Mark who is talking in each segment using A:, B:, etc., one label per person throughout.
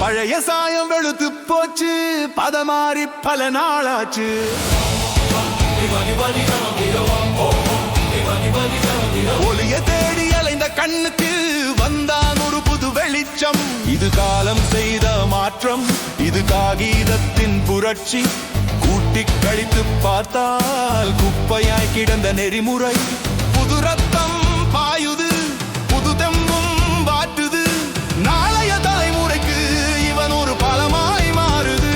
A: பழைய சாயம் வெளுத்து போச்சு, பதமாறி பல நாளாச்சு. ஒளிய தேடி அலைந்த கண்ணுக்கு வந்தான் ஒரு புது வெளிச்சம். இது காலம் செய்த மாற்றம், இது காகிதத்தின் புரட்சி. கூட்டி கழித்து பார்த்தால் குப்பையாய் கிடந்த நெறிமுறை. புது ரத்தம் பாயுது, புது தெம்பும் வாட்டுது. நாளைய தலைமுறைக்கு இவன் ஒரு பலமாய் மாறுது.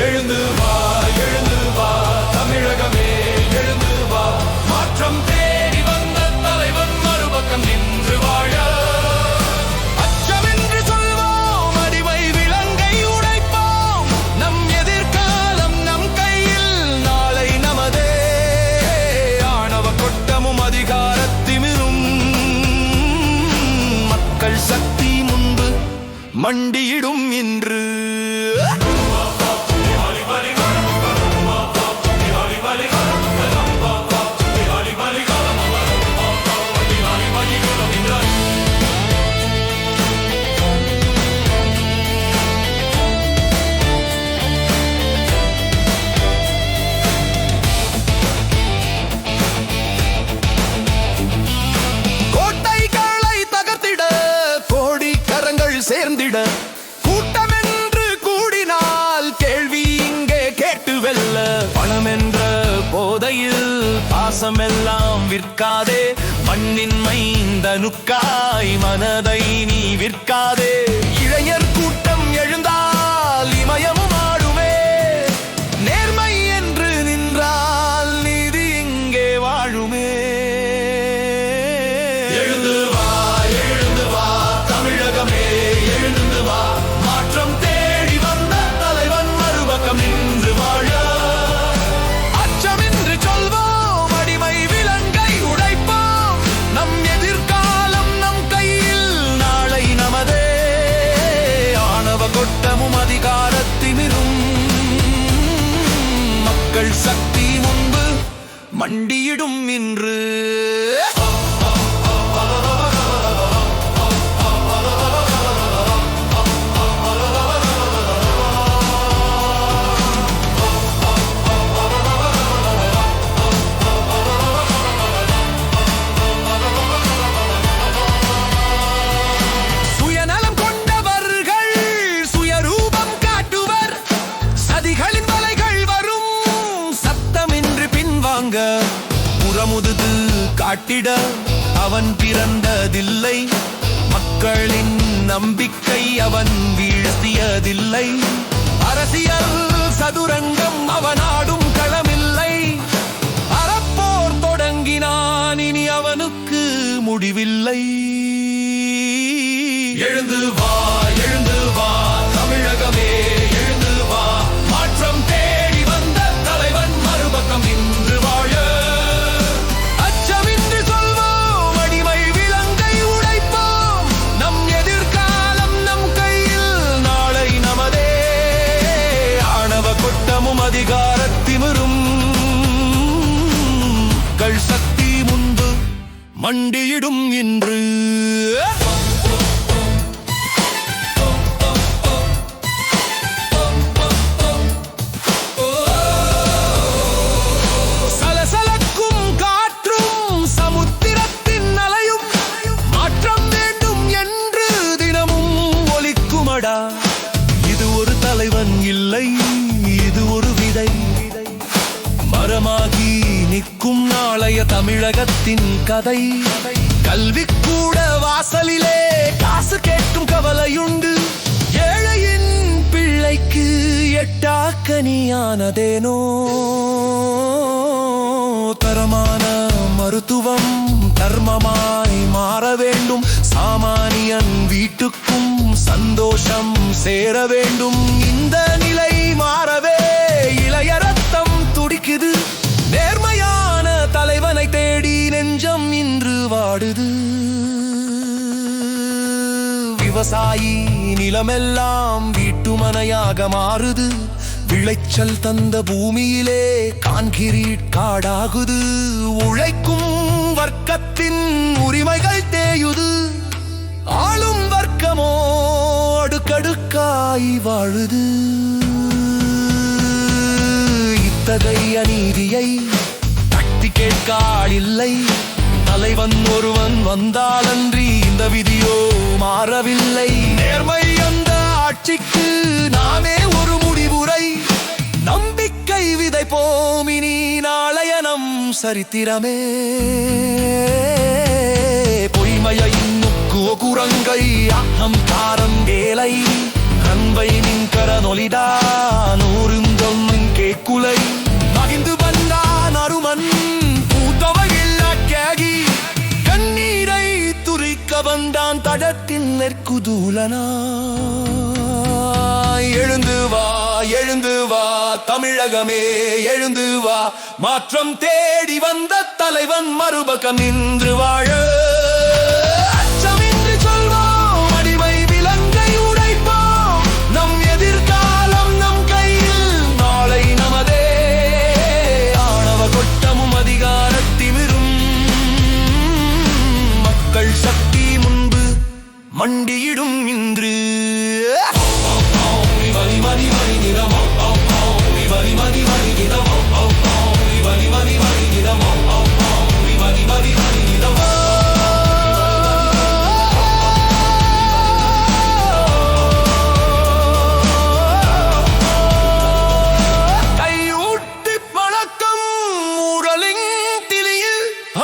A: எழுந்து வா, எழுந்து வா தமிழகமே, எழுந்து வா. மாற்றம் தேடி வந்த தலைவன் மறுபக்கம் நின்று வாழ. அச்சமென்று சொல்வோம், அடிமை விலங்கை உடைப்போம். நம் எதிர்காலம் நம் கையில், நாளை நமதே. ஆணவ கொட்டமும் அதிகாரத்திமிரும் மக்கள் சக்தி முன்பு மண்டியிடும் இன்று. சேர்ந்திட கூட்டம் என்று கூடினால் கேள்வி இங்கே கேட்டு வெல்ல. பணம் என்ற போதையில் பாசமெல்லாம் விற்காதே. மண்ணின் மைந்தனுக்காய் மனதை நீ விற்காதே. இளைஞர் கூட்டம் எழுந்தால் இமயமும் ஆடுமே. நேர்மை என்று நின்றால் நீதி இங்கே வாழுமே. எழுந்து வா, எழுந்து வா தமிழகமே, எழுந்து வா. மாற்றம் தேடி வந்த தலைவன் மறுபக்கம் நின்று வாழ. அச்சமின்றி சொல்வோம், அடிமை விலங்கை உடைப்போம். நம் எதிர்காலம் நம் கையில், நாளை நமதே. ஆணவ கொட்டமும் அதிகாரத்திமிரும் மக்கள் சக்தி முன்பு மண்டியிடும் இன்று. புறமுதுது காட்டிட அவன் பிறந்ததில்லை. மக்களின் நம்பிக்கை அவன் வீழ்த்தியதில்லை. அரசியல் சதுரங்கம் அவன் ஆடும் களமில்லை. அறப்போர் தொடங்கினான், இனி அவனுக்கு முடிவில்லை. எழுந்து வா, எழுந்து வா தமிழகமே, எழுந்து வா. மாற்றம் தேடி வந்த தலைவன் மறுபக்கம் நின்று வாழ. அச்சமின்றி சொல்வோம், அடிமை விலங்கை உடைப்போம். நம் எதிர்காலம் நம் கையில், நாளை நமதே. ஆணவ கொட்டமும் அதிகாரத்திமிரும் கள் சக்தி முன்பு மண்டியிடும் இன்று. இது ஒரு தலைவன் இல்லை, இது ஒரு விதை. மரமாகி நிற்கும் நாளைய தமிழகத்தின் கதை. கல்வி கூட வாசலிலே காசு கேட்கும் கவலையுண்டு. ஏழையின் பிள்ளைக்கு எட்டாக்கனியானதேனோ. தரமான மருத்துவம் தர்மமாய் மாற வேண்டும். சாமானியன் வீட்டுக்கும் சந்தோஷம் சேர வேண்டும். இந்த நிலை மாறவே இளைய ரத்தம் துடிக்குது. நேர்மையான தலைவனை தேடி நெஞ்சம் இன்று வாடுது. விவசாயி நிலமெல்லாம் வீட்டுமனையாக மாறுது. விளைச்சல் தந்த பூமியிலே கான்கிரீட் காடாகுது. உழைக்கும் வர்க்கத்தின் உரிமைகள் தேயுது. ஆளும் வர்க்கமோ அடுக்கடுக்காய் வாழுது. இத்தகைய நீதியை தட்டி கேட்க ஆள் இல்லை. தலைவன் ஒருவன் வந்தாலன்றி இந்த விதியோ மாறவில்லை. நேர்மை அந்த ஆட்சிக்கு நாமே ஒரு முடிவுரை. நம்பிக்கை விதைப்போம் இனி நாளைய நம் சரித்திரமே. பொய்மையை இன்னுக்கு குரங்கை அகங்காரம் வேலை. அன்பை நின்கர நொலிடா நூறுந்தம் கேக்குலை. மகிழ்ந்து வந்தான் அருமன் வந்தான் தடத்தின் நெற்குதூலனா. எழுந்து வா எழுந்து வா தமிழகமே எழுந்து வா. மாற்றம் தேடி வந்த தலைவன் மறுபக்கம் நின்று வாழ. அச்சமின்றி சொல்வோம் அடிமை விலங்கை உடைப்போம். நம் எதிர்காலம் நம் கையில் நாளை நமதே. ஆணவ கொட்டமும் அதிகாரத்திமிரும் மக்கள் சக்தி மண்டியிடும் இன்று. கையூட்டி பழக்கம் ஊழலின் திலியில்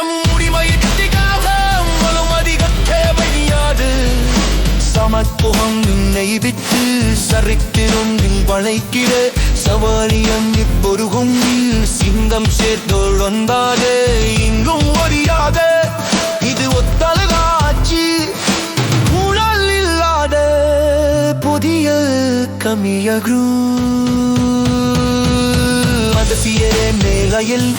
A: முடிமைக்காக வலுமதிக தேவையாது. சமத்துவம் நின்னை விட்டு சரித்திரொன்றில் வளைக்கிற சவாலியம் இப்பொருகும் சிங்கம் சேர்த்தோள் வந்தாக இங்கும் ஒரியாத. இது ஒத்தலகாட்சி ஊழல் இல்லாத புதிய கமியகு. அதிசய மேலையில்